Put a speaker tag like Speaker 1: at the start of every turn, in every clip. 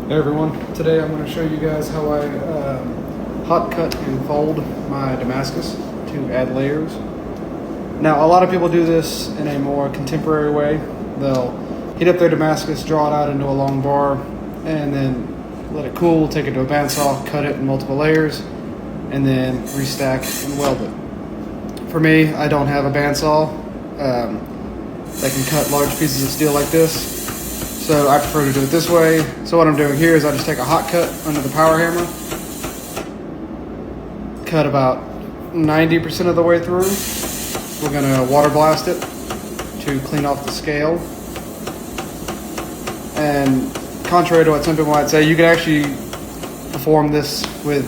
Speaker 1: Hey everyone, today I'm going to show you guys how I hot cut and fold my Damascus to add layers. Now a lot of people do this in a more contemporary way. They'll heat up their Damascus, draw it out into a long bar, and then let it cool, take it to a bandsaw, cut it in multiple layers, and then restack and weld it. For me, I don't have a bandsaw that can cut large pieces of steel like this. So I prefer to do it this way. So what I'm doing here is I just take a hot cut under the power hammer, cut about 90% of the way through. We're gonna water blast it to clean off the scale. And contrary to what some people might say, you can actually perform this with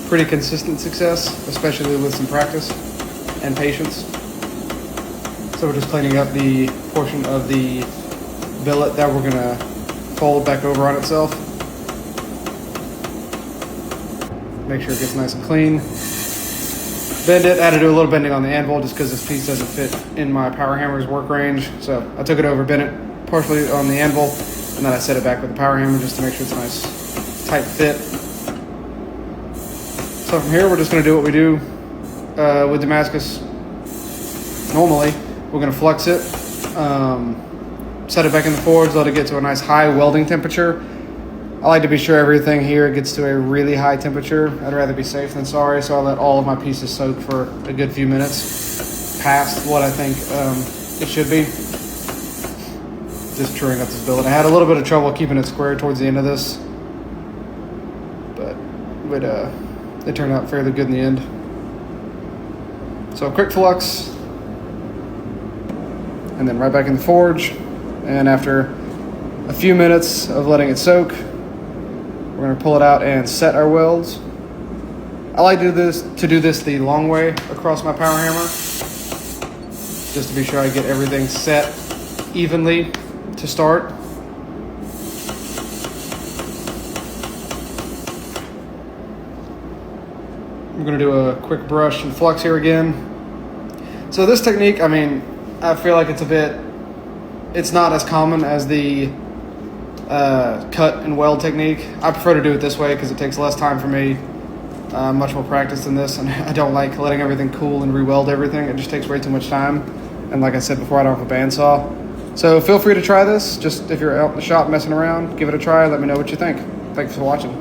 Speaker 1: pretty consistent success, especially with some practice and patience. So we're just cleaning up the portion of the billet that we're gonna fold back over on itself. Make sure it gets nice and clean. Bend it. I had to do a little bending on the anvil just because this piece doesn't fit in my power hammer's work range. So I took it over, bent it partially on the anvil, and then I set it back with the power hammer just to make sure it's a nice tight fit. So from here, we're just gonna do what we do with Damascus normally. We're gonna flux it. Set it back in the forge, let it get to a nice high welding temperature. I like to be sure everything here gets to a really high temperature. I'd rather be safe than sorry, so I let all of my pieces soak for a good few minutes past what I think it should be. Just truing up this billet. I had a little bit of trouble keeping it square towards the end of this, but it turned out fairly good in the end. So a quick flux, and then right back in the forge. And after a few minutes of letting it soak, we're going to pull it out and set our welds. I like to do this the long way across my power hammer, just to be sure I get everything set evenly to start. I'm going to do a quick brush and flux here again. So this technique, I feel like it's not as common as the cut and weld technique. I prefer to do it this way because it takes less time for me. Much more practice than this, and I don't like letting everything cool and re-weld everything. It just takes way too much time. And like I said before, I don't have a bandsaw. So feel free to try this. Just if you're out in the shop messing around, give it a try. Let me know what you think. Thanks for watching.